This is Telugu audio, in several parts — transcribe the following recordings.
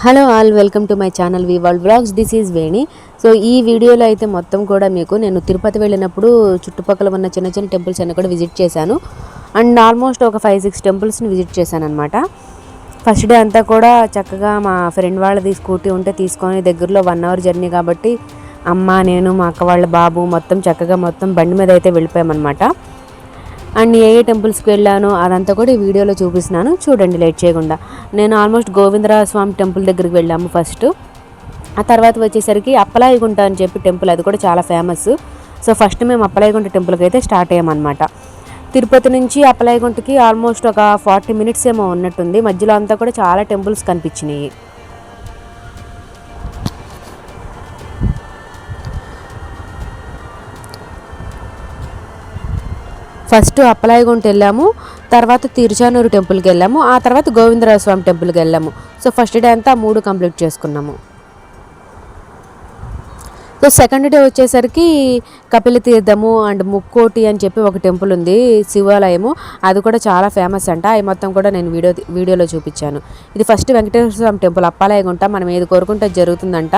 Hello all, welcome to my channel V world vlogs. This is Veni. సో ఈ వీడియోలో అయితే మొత్తం కూడా మీకు నేను తిరుపతి వెళ్ళినప్పుడు చుట్టుపక్కల ఉన్న చిన్న చిన్న టెంపుల్స్ అన్ని కూడా విజిట్ చేశాను. అండ్ ఆల్మోస్ట్ ఒక 5-6 టెంపుల్స్ని విజిట్ చేశాను అనమాట. ఫస్ట్ డే అంతా కూడా చక్కగా మా ఫ్రెండ్ వాళ్ళది స్కూటీ ఉంటే తీసుకొని దగ్గరలో 1 అవర్ జర్నీ కాబట్టి అమ్మ, నేను, మా అక్క వాళ్ళ బాబు మొత్తం చక్కగా బండి మీద అయితే వెళ్ళిపోయామన్నమాట. అండ్ ఏ టెంపుల్స్కి వెళ్ళాను అదంతా కూడా ఈ వీడియోలో చూపిస్తున్నాను, చూడండి లేట్ చేయకుండా. నేను ఆల్మోస్ట్ గోవిందరాజ స్వామి టెంపుల్ దగ్గరికి వెళ్ళాము ఫస్ట్. ఆ తర్వాత వచ్చేసరికి అప్పలాయగుంట అని చెప్పి టెంపుల్, అది కూడా చాలా ఫేమస్. సో ఫస్ట్ మేము అప్పలాయగుంట టెంపుల్కి అయితే స్టార్ట్ అయ్యామన్నమాట. తిరుపతి నుంచి అప్పలాయగుంటకి ఆల్మోస్ట్ ఒక 40 మినిట్స్ ఏమో ఉన్నట్టుంది. మధ్యలో అంతా కూడా చాలా టెంపుల్స్ కనిపించినాయి. ఫస్ట్ అప్పలాయగుంట వెళ్ళాము, తర్వాత తిరుచానూరు టెంపుల్కి వెళ్ళాము, ఆ తర్వాత గోవిందరాజ స్వామి టెంపుల్కి వెళ్ళాము. సో ఫస్ట్ డే అంతా 3 కంప్లీట్ చేసుకున్నాము. సో సెకండ్ డే వచ్చేసరికి కపిల తీర్థము అండ్ ముక్కోటి అని చెప్పి ఒక టెంపుల్ ఉంది, శివాలయము. అది కూడా చాలా ఫేమస్ అంట. అవి మొత్తం కూడా నేను వీడియోలో చూపించాను. ఇది ఫస్ట్ వెంకటేశ్వర స్వామి టెంపుల్ అప్పలాయగుంట. మనం ఏది కోరుకుంటే జరుగుతుందంట.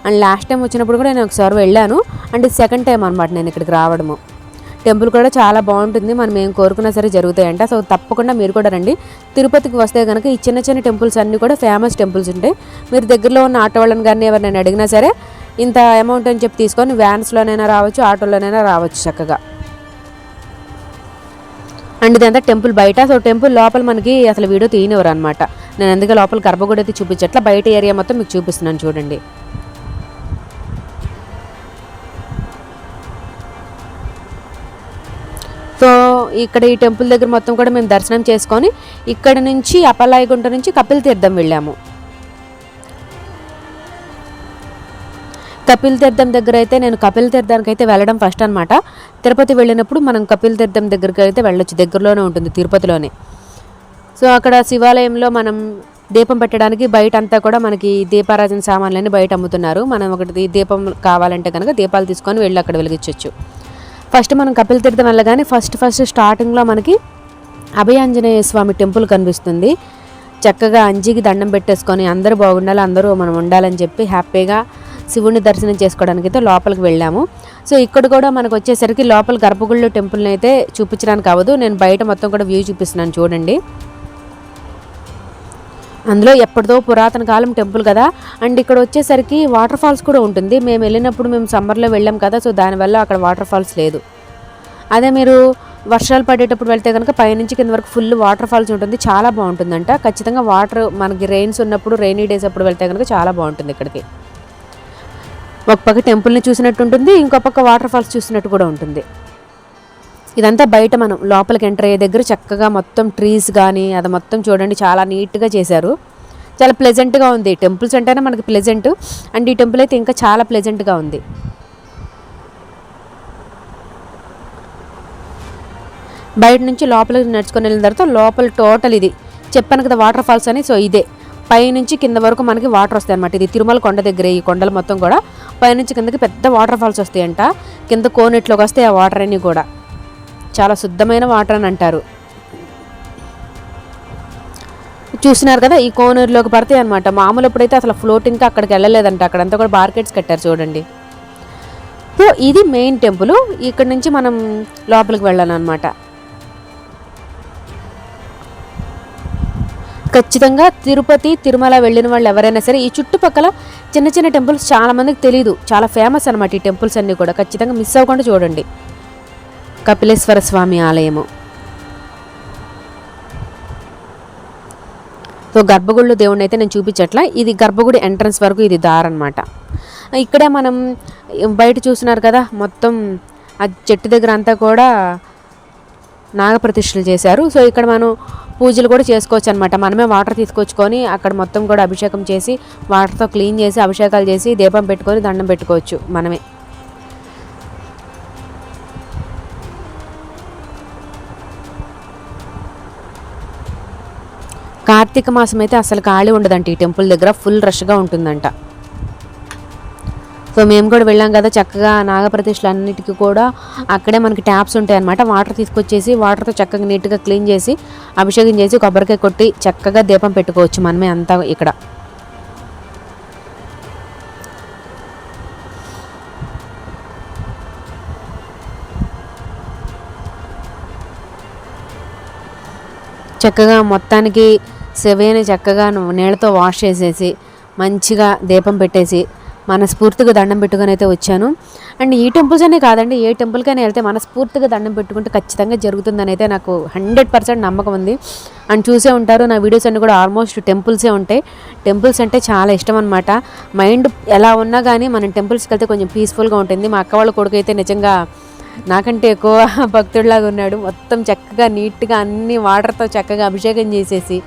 అండ్ లాస్ట్ టైం వచ్చినప్పుడు కూడా నేను ఒకసారి వెళ్ళాను. అండ్ సెకండ్ టైం అనమాట నేను ఇక్కడికి రావడము. టెంపుల్ కూడా చాలా బాగుంటుంది, మనం ఏం కోరుకున్నా సరే జరుగుతాయంట. సో తప్పకుండా మీరు కూడా రండి. తిరుపతికి వస్తే కనుక ఈ చిన్న చిన్న టెంపుల్స్ అన్నీ కూడా ఫేమస్ టెంపుల్స్ ఉంటాయి. మీరు దగ్గరలో ఉన్న ఆటో వాళ్ళని కానీ ఎవరినైనా అడిగినా సరే ఇంత అమౌంట్ అని చెప్పి తీసుకొని వ్యాన్స్లోనైనా రావచ్చు, ఆటోలోనైనా రావచ్చు చక్కగా. అండ్ ఇదంతా టెంపుల్ బయట. సో టెంపుల్ లోపల మనకి అసలు వీడియో తీయనివ్వరు అనమాట. నేను అందుకే లోపల గర్భగుడి అయితే చూపించట్లా, బయట ఏరియా మొత్తం మీకు చూపిస్తున్నాను చూడండి. సో ఇక్కడ ఈ టెంపుల్ దగ్గర మొత్తం కూడా మేము దర్శనం చేసుకొని ఇక్కడ నుంచి అప్పలాయగుంట నుంచి కపిల తీర్థం వెళ్ళాము. కపిల తీర్థం దగ్గర అయితే నేను కపిల తీర్థానికి అయితే వెళ్ళడం ఫస్ట్ అనమాట. తిరుపతి వెళ్ళినప్పుడు మనం కపిల తీర్థం దగ్గరికి అయితే వెళ్ళొచ్చు, దగ్గరలోనే ఉంటుంది తిరుపతిలోనే. సో అక్కడ శివాలయంలో మనం దీపం పెట్టడానికి బయట అంతా కూడా మనకి దీపారాజన సామాన్లన్నీ బయట అమ్ముతున్నారు. మనం ఒకటి దీపం కావాలంటే కనుక దీపాలు తీసుకొని వెళ్ళి అక్కడ వెలిగించవచ్చు. ఫస్ట్ మనం కపిల తీర్థం వెళ్ళగానే ఫస్ట్ స్టార్టింగ్లో మనకి అభయాంజనేయ స్వామి టెంపుల్ కనిపిస్తుంది. చక్కగా అంజికి దండం పెట్టేసుకొని అందరూ బాగుండాలి, అందరూ మనం ఉండాలని చెప్పి హ్యాపీగా శివుడిని దర్శనం చేసుకోవడానికి అయితే లోపలికి వెళ్ళాము. సో ఇక్కడ కూడా మనకు వచ్చేసరికి లోపల గర్భగుడిలో టెంపుల్ని అయితే చూపించడానికి అవ్వదు, నేను బయట మొత్తం కూడా వ్యూ చూపిస్తున్నాను చూడండి. అందులో ఎప్పటిదో పురాతన కాలం టెంపుల్ కదా. అండ్ ఇక్కడ వచ్చేసరికి వాటర్ ఫాల్స్ కూడా ఉంటుంది. మేము వెళ్ళినప్పుడు మేము సమ్మర్లో వెళ్ళాం కదా, సో దానివల్ల అక్కడ వాటర్ ఫాల్స్ లేదు. అదే మీరు వర్షాలు పడేటప్పుడు వెళ్తే కనుక పైనుంచి కింద వరకు ఫుల్ వాటర్ ఫాల్స్ ఉంటుంది, చాలా బాగుంటుందంట. ఖచ్చితంగా వాటర్ మనకి రెయిన్స్ ఉన్నప్పుడు, రెయినీ డేస్ అప్పుడు వెళ్తే కనుక చాలా బాగుంటుంది. ఇక్కడికి ఒక పక్క టెంపుల్ని చూసినట్టు ఉంటుంది, ఇంకో పక్క వాటర్ ఫాల్స్ చూసినట్టు కూడా ఉంటుంది. ఇదంతా బయట మనం లోపలికి ఎంటర్ అయ్యే దగ్గర చక్కగా మొత్తం ట్రీస్ కానీ అది మొత్తం చూడండి, చాలా నీట్గా చేశారు. చాలా ప్లెజెంట్గా ఉంది. టెంపుల్స్ అంటేనే మనకి ప్లెజెంట్, అండ్ ఈ టెంపుల్ అయితే ఇంకా చాలా ప్లెజెంట్గా ఉంది. బయట నుంచి లోపలికి నడుచుకొని వెళ్ళిన తర్వాత లోపల టోటల్ ఇది చెప్పాను కదా వాటర్ ఫాల్స్ అని. సో ఇదే పైనుంచి కింద వరకు మనకి వాటర్ వస్తాయి అనమాట. ఇది తిరుమల కొండ దగ్గర, ఈ కొండలు మొత్తం కూడా పైనుంచి కిందకి పెద్ద వాటర్ ఫాల్స్ వస్తాయంట. కింద కోనెట్లోకి వస్తాయి ఆ వాటర్ అన్నీ కూడా, చాలా శుద్ధమైన వాటర్ అని అంటారు. చూస్తున్నారు కదా, ఈ కోనూరులోకి పడతాయి అనమాట. మామూలు ఎప్పుడైతే అసలు ఫ్లోటింగ్కి అక్కడికి వెళ్ళలేదంట, అక్కడంతా కూడా బార్కెట్స్ కట్టారు చూడండి. సో ఇది మెయిన్ టెంపుల్. ఇక్కడ నుంచి మనం లోపలికి వెళ్ళాలన్నమాట. ఖచ్చితంగా తిరుపతి, తిరుమల వెళ్ళిన వాళ్ళు ఎవరైనా సరే ఈ చుట్టుపక్కల చిన్న చిన్న టెంపుల్స్ చాలా మందికి తెలియదు, చాలా ఫేమస్ అనమాట ఈ టెంపుల్స్ అన్నీ కూడా. ఖచ్చితంగా మిస్ అవ్వకుండా చూడండి. కపిలేశ్వర స్వామి ఆలయము. సో గర్భగుడిలో దేవుడిని అయితే నేను చూపించట్లా, ఇది గర్భగుడి ఎంట్రన్స్ వరకు ఇది దారనమాట. ఇక్కడే మనం బయట చూస్తున్నారు కదా, మొత్తం ఆ చెట్టు దగ్గర అంతా కూడా నాగప్రతిష్ఠలు చేశారు. సో ఇక్కడ మనం పూజలు కూడా చేసుకోవచ్చు అనమాట. మనమే వాటర్ తీసుకొచ్చుకొని అక్కడ మొత్తం కూడా అభిషేకం చేసి వాటర్తో క్లీన్ చేసి అభిషేకాలు చేసి దీపం పెట్టుకొని దండం పెట్టుకోవచ్చు మనమే. కార్తీక మాసం అయితే అసలు ఖాళీ ఉండదంట ఈ టెంపుల్ దగ్గర, ఫుల్ రష్గా ఉంటుందంట. సో మేము కూడా వెళ్ళాం కదా, చక్కగా నాగప్రతిష్ఠలు అన్నిటికీ కూడా అక్కడే మనకి ట్యాప్స్ ఉంటాయి అన్నమాట. వాటర్ తీసుకొచ్చేసి వాటర్తో చక్కగా నీట్గా క్లీన్ చేసి అభిషేకం చేసి కొబ్బరికాయ కొట్టి చక్కగా దీపం పెట్టుకోవచ్చు మనమే అంతా ఇక్కడ. చక్కగా మొత్తానికి శివయ్యని చక్కగా నీళ్ళతో వాష్ చేసేసి మంచిగా దీపం పెట్టేసి మనస్ఫూర్తిగా దండం పెట్టుకొని అయితే వచ్చాను. అండ్ ఈ టెంపుల్స్ అనే కాదండి, ఏ టెంపుల్కైనా వెళ్తే మనస్ఫూర్తిగా దండం పెట్టుకుంటే ఖచ్చితంగా జరుగుతుందని అయితే నాకు 100% నమ్మకం ఉంది. అండ్ చూసే ఉంటారు నా వీడియోస్ అన్నీ కూడా ఆల్మోస్ట్ టెంపుల్సే ఉంటాయి. టెంపుల్స్ అంటే చాలా ఇష్టం అనమాట. మైండ్ ఎలా ఉన్నా కానీ మనం టెంపుల్స్కి వెళ్తే కొంచెం పీస్ఫుల్గా ఉంటుంది. మా అక్క వాళ్ళ కొడుకు అయితే నిజంగా నాకంటే ఎక్కువ భక్తుడిలాగా ఉన్నాడు. మొత్తం చక్కగా నీట్గా అన్ని వాటర్తో చక్కగా అభిషేకం చేసేసి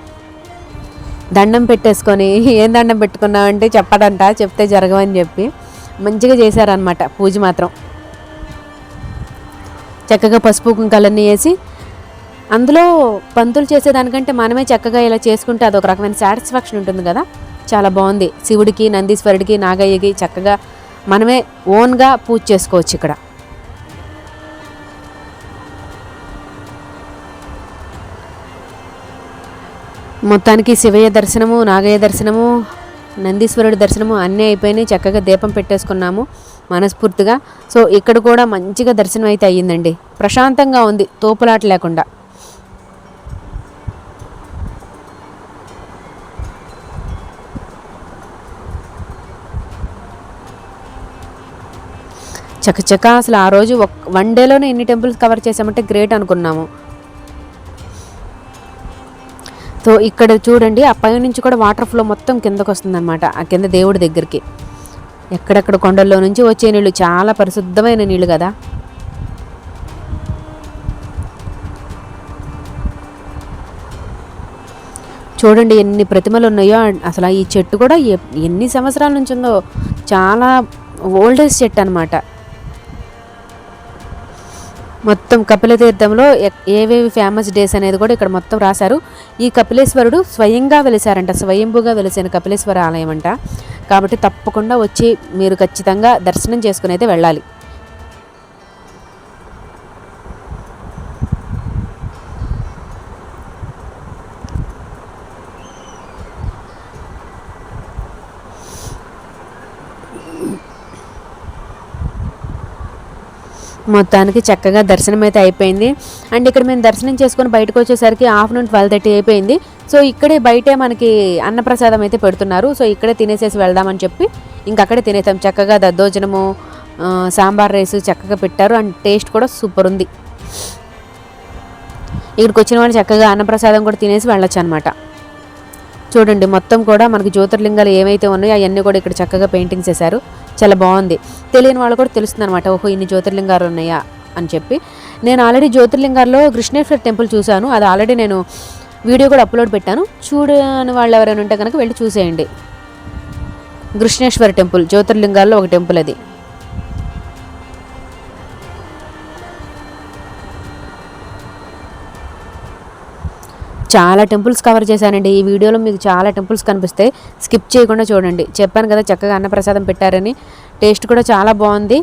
దండం పెట్టేసుకొని, ఏం దండం పెట్టుకున్నామంటే చెప్పడంట, చెప్తే జరగవని చెప్పి మంచిగా చేశారనమాట పూజ మాత్రం. చక్కగా పసుపు కుంకాలన్నీ వేసి అందులో పంతులు చేసేదానికంటే మనమే చక్కగా ఇలా చేసుకుంటే అదొక రకమైన సాటిస్ఫాక్షన్ ఉంటుంది కదా, చాలా బాగుంది. శివుడికి, నందీశ్వరుడికి, నాగయ్యకి చక్కగా మనమే ఓన్గా పూజ చేసుకోవచ్చు ఇక్కడ. మొత్తానికి శివయ్య దర్శనము, నాగయ్య దర్శనము, నందీశ్వరుడి దర్శనము అన్నీ అయిపోయినాయి. చక్కగా దీపం పెట్టేసుకున్నాము మనస్ఫూర్తిగా. సో ఇక్కడ కూడా మంచిగా దర్శనం అయితే అయ్యిందండి. ప్రశాంతంగా ఉంది, తోపులాట లేకుండా. చకచక అసలు ఆ రోజు వన్ డేలోనే ఎన్ని టెంపుల్స్ కవర్ చేసామంటే గ్రేట్ అనుకున్నాము. సో ఇక్కడ చూడండి, ఆ పై నుంచి కూడా వాటర్ ఫ్లో మొత్తం కిందకు వస్తుందన్నమాట, ఆ కింద దేవుడి దగ్గరికి. ఎక్కడెక్కడ కొండల్లో నుంచి వచ్చే నీళ్ళు చాలా పరిశుద్ధమైన నీళ్ళు కదా. చూడండి ఎన్ని ప్రతిమలు ఉన్నాయో. అసలు ఈ చెట్టు కూడా ఎన్ని సంవత్సరాల నుంచి ఉందో, చాలా ఓల్డెస్ట్ చెట్టు అనమాట. మొత్తం కపిలతీర్థంలో ఏవేవి ఫేమస్ డేస్ అనేది కూడా ఇక్కడ మొత్తం రాశారు. ఈ కపిలేశ్వరుడు స్వయంగా వెలిసారంట, స్వయంభూగా వెలిసిన కపిలేశ్వర ఆలయం అంట. కాబట్టి తప్పకుండా వచ్చి మీరు ఖచ్చితంగా దర్శనం చేసుకుని అయితే వెళ్ళాలి. మొత్తానికి చక్కగా దర్శనం అయితే అయిపోయింది. అండ్ ఇక్కడ మేము దర్శనం చేసుకొని బయటకు వచ్చేసరికి ఆఫ్టర్నూన్ 12:30 అయిపోయింది. సో ఇక్కడే బయటే మనకి అన్నప్రసాదం అయితే పెడుతున్నారు. సో ఇక్కడే తినేసేసి వెళ్దామని చెప్పి ఇంకక్కడే తినేసాం. చక్కగా దద్దోజనము, సాంబార్ రైస్ చక్కగా పెట్టారు. అండ్ టేస్ట్ కూడా సూపర్ ఉంది. ఇక్కడికి వచ్చిన వాళ్ళు చక్కగా అన్నప్రసాదం కూడా తినేసి వెళ్ళొచ్చు అనమాట. చూడండి మొత్తం కూడా మనకి జ్యోతిర్లింగాలు ఏవైతే ఉన్నాయో అవన్నీ కూడా ఇక్కడ చక్కగా పెయింటింగ్స్ వేశారు. చాలా బాగుంది. తెలియని వాళ్ళు కూడా తెలుస్తుంది అనమాట, ఓహో ఇన్ని జ్యోతిర్లింగాలు ఉన్నాయా అని చెప్పి. నేను ఆల్రెడీ జ్యోతిర్లింగాల్లో కృష్ణేశ్వర టెంపుల్ చూశాను. అది ఆల్రెడీ నేను వీడియో కూడా అప్లోడ్ పెట్టాను. చూడని వాళ్ళు ఎవరైనా ఉంటే కనుక వెళ్ళి చూసేయండి. కృష్ణేశ్వర టెంపుల్ జ్యోతిర్లింగాల్లో ఒక టెంపుల్ అది. చాలా టెంపుల్స్ కవర్ చేశానండి ఈ వీడియోలో. మీకు చాలా టెంపుల్స్ కనిపిస్తాయి, స్కిప్ చేయకుండా చూడండి. చెప్పాను కదా చక్కగా అన్నప్రసాదం పెట్టారని, టేస్ట్ కూడా చాలా బాగుంది.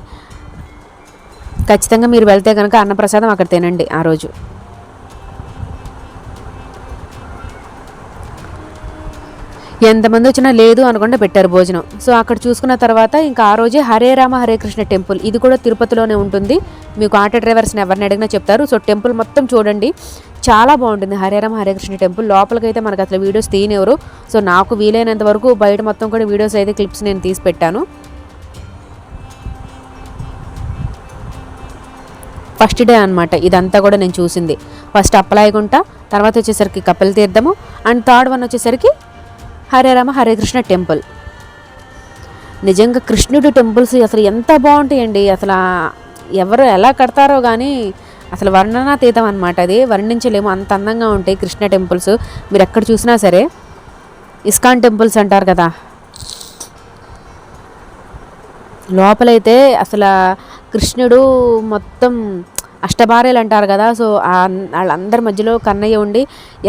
ఖచ్చితంగా మీరు వెళ్తే కనుక అన్నప్రసాదం అక్కడ తినండి ఆ రోజు. ఎంతమంది వచ్చినా లేదు అనకుండా పెట్టారు భోజనం. సో అక్కడ చూసుకున్న తర్వాత ఇంకా ఆ రోజే హరే రామ హరే కృష్ణ టెంపుల్, ఇది కూడా తిరుపతిలోనే ఉంటుంది. మీకు ఆటో డ్రైవర్స్ని ఎవరిని అడిగినా చెప్తారు. సో టెంపుల్ మొత్తం చూడండి, చాలా బాగుంటుంది. హరే రామ హరే కృష్ణ టెంపుల్ లోపలికైతే మనకు అసలు వీడియోస్ తీయనివ్వరు. సో నాకు వీలైనంత వరకు బయట మొత్తం కూడా వీడియోస్ అయితే క్లిప్స్ నేను తీసి పెట్టాను. ఫస్ట్ డే అనమాట ఇదంతా కూడా నేను చూసింది. ఫస్ట్ అప్పలాయగుంట, తర్వాత వచ్చేసరికి కపిల తీర్థము, అండ్ థర్డ్ వన్ వచ్చేసరికి హరే రామ హరే కృష్ణ టెంపుల్. నిజంగా కృష్ణుడి టెంపుల్స్ అసలు ఎంత బాగుంటాయండి. అసలు ఎవరు ఎలా కడతారో కానీ అసలు వర్ణనాతీతం అనమాట. అది వర్ణించలేము, అంత అందంగా ఉంటాయి కృష్ణ టెంపుల్స్. మీరు ఎక్కడ చూసినా సరే. ఇస్కాన్ టెంపుల్స్ అంటారు కదా, లోపలైతే అసలు కృష్ణుడు మొత్తం అష్టభార్యలు అంటారు కదా. సో వాళ్ళందరి మధ్యలో కన్నయ్య ఉండి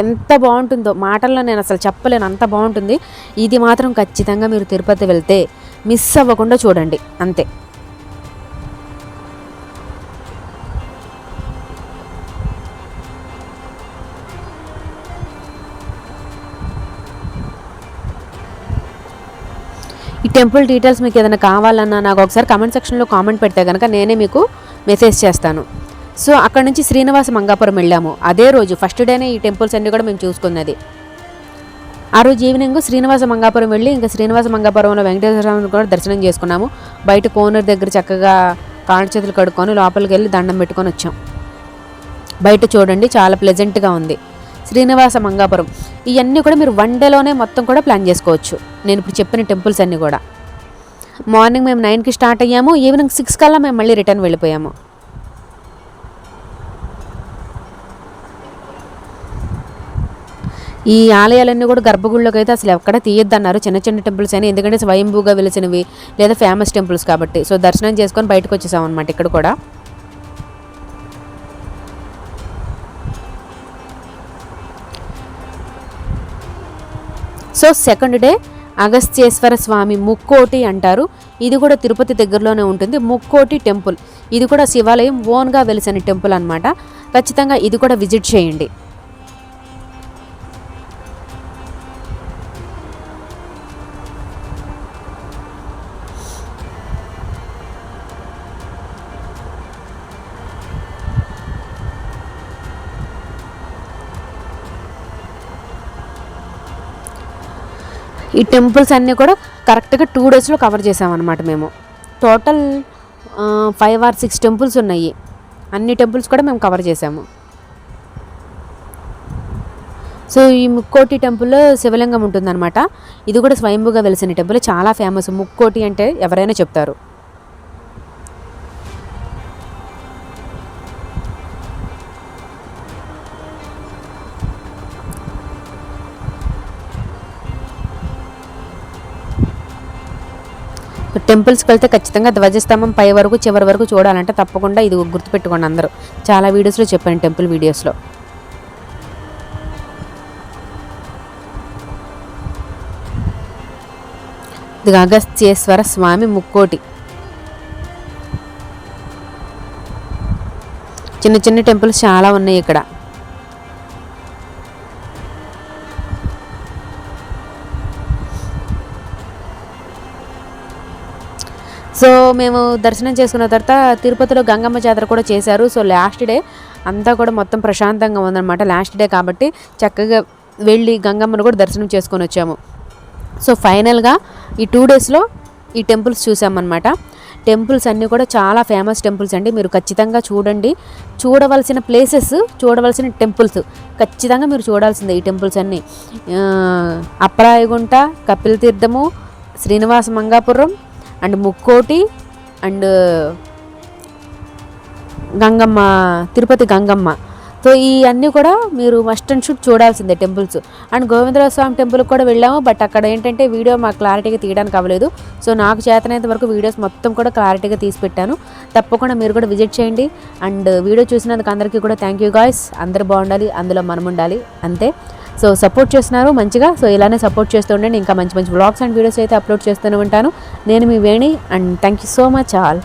ఎంత బాగుంటుందో మాటల్లో నేను అసలు చెప్పలేను, అంత బాగుంటుంది. ఇది మాత్రం ఖచ్చితంగా మీరు తిరుపతి వెళ్తే మిస్ అవ్వకుండా చూడండి అంతే. ఈ టెంపుల్ డీటెయిల్స్ మీకు ఏదైనా కావాలన్నా నాకు ఒకసారి కామెంట్ సెక్షన్లో కామెంట్ పెడితే కనుక నేనే మీకు మెసేజ్ చేస్తాను. సో అక్కడ నుంచి శ్రీనివాస మంగాపురం వెళ్ళాము. అదే రోజు ఫస్ట్ డేనే ఈ టెంపుల్స్ అన్నీ కూడా మేము చూసుకున్నది. ఆ రోజు ఈవినింగ్ శ్రీనివాస మంగాపురం వెళ్ళి ఇంకా శ్రీనివాస మంగాపురంలో వెంకటేశ్వర స్వామిని కూడా దర్శనం చేసుకున్నాము. బయట కోనర్ దగ్గర చక్కగా కాళ్ళు చేతులు కడుక్కొని లోపలికి వెళ్ళి దండం పెట్టుకొని వచ్చాం. బయట చూడండి చాలా ప్లెజెంట్గా ఉంది శ్రీనివాస మంగాపురం. ఇవన్నీ కూడా మీరు 1 డేలోనే మొత్తం కూడా ప్లాన్ చేసుకోవచ్చు. నేను ఇప్పుడు చెప్పిన టెంపుల్స్ అన్నీ కూడా. మార్నింగ్ మేము 9కి స్టార్ట్ అయ్యాము, ఈవినింగ్ 6 కల్లా మేము మళ్ళీ రిటర్న్ వెళ్ళిపోయాము. ఈ ఆలయాలన్నీ కూడా గర్భగుడిలోకి అయితే అసలు ఎక్కడ తీయొద్దన్నారు, చిన్న చిన్న టెంపుల్స్ అయినా, ఎందుకంటే స్వయంభూగా వెలిసినవి లేదా ఫేమస్ టెంపుల్స్ కాబట్టి. సో దర్శనం చేసుకొని బయటకు వచ్చేసాం అనమాట. ఇక్కడ కూడా సో సెకండ్ డే అగస్త్యేశ్వర స్వామి ముక్కోటి అంటారు. ఇది కూడా తిరుపతి దగ్గరలోనే ఉంటుంది. ముక్కోటి టెంపుల్ ఇది కూడా శివాలయం ఓన్గా వెలిసిన టెంపుల్ అనమాట. ఖచ్చితంగా ఇది కూడా విజిట్ చేయండి. ఈ టెంపుల్స్ అన్నీ కూడా కరెక్ట్గా 2 డేస్లో కవర్ చేసామన్నమాట. మేము టోటల్ 5 or 6 టెంపుల్స్ ఉన్నాయి. అన్ని టెంపుల్స్ కూడా మేము కవర్ చేసాము. సో ఈ ముక్కోటి టెంపుల్లో శివలింగం ఉంటుందన్నమాట. ఇది కూడా స్వయంభూగా వెలిసిన టెంపుల్, చాలా ఫేమస్. ముక్కోటి అంటే ఎవరైనా చెప్తారు. టెంపుల్స్కి వెళ్తే ఖచ్చితంగా ధ్వజస్తంభం పై వరకు చివరి వరకు చూడాలంటే తప్పకుండా ఇది గుర్తుపెట్టుకోండి అందరూ. చాలా వీడియోస్లో చెప్పాను, టెంపుల్ వీడియోస్లో. ఇది అగస్త్యేశ్వర స్వామి ముక్కోటి. చిన్న చిన్న టెంపుల్స్ చాలా ఉన్నాయి ఇక్కడ. సో మేము దర్శనం చేసుకున్న తర్వాత తిరుపతిలో గంగమ్మ జాతర కూడా చేశారు. సో లాస్ట్ డే అంతా కూడా మొత్తం ప్రశాంతంగా ఉందన్నమాట. లాస్ట్ డే కాబట్టి చక్కగా వెళ్ళి గంగమ్మను కూడా దర్శనం చేసుకొని వచ్చాము. సో ఫైనల్గా ఈ 2 డేస్లో ఈ టెంపుల్స్ చూసామన్నమాట. టెంపుల్స్ అన్నీ కూడా చాలా ఫేమస్ టెంపుల్స్ అండి. మీరు ఖచ్చితంగా చూడండి. చూడవలసిన ప్లేసెస్, చూడవలసిన టెంపుల్స్ ఖచ్చితంగా మీరు చూడాల్సిందే ఈ టెంపుల్స్ అన్నీ. అప్పరాయగుంట, కపిల తీర్థము, Srinivasa Mangapuram and Mukkoti and Gangamma, Tirupati Gangamma. So ఈ అన్నీ కూడా మీరు మస్ట్ అండ్ షుడ్ చూడాల్సిందే టెంపుల్స్. అండ్ గోవిందరాజ స్వామి టెంపుల్కి కూడా వెళ్ళాము. బట్ అక్కడ ఏంటంటే వీడియో మాకు క్లారిటీగా తీయడానికి అవ్వలేదు. సో నాకు చేతనైనంత వరకు వీడియోస్ మొత్తం కూడా క్లారిటీగా తీసి పెట్టాను. తప్పకుండా మీరు కూడా విజిట్ చేయండి. అండ్ వీడియో చూసినందుకు అందరికీ కూడా థ్యాంక్ యూ గాయ్స్. అందరు బాగుండాలి, అందులో మనం ఉండాలి, అంతే. సో సపోర్ట్ చేస్తున్నారు మంచిగా. సో ఇలానే సపోర్ట్ చేస్తూ ఉండండి. ఇంకా మంచి మంచి వ్లాగ్స్ అండ్ వీడియోస్ అయితే అప్లోడ్ చేస్తూనే ఉంటాను. నేను మీ Veni and thank you so much all.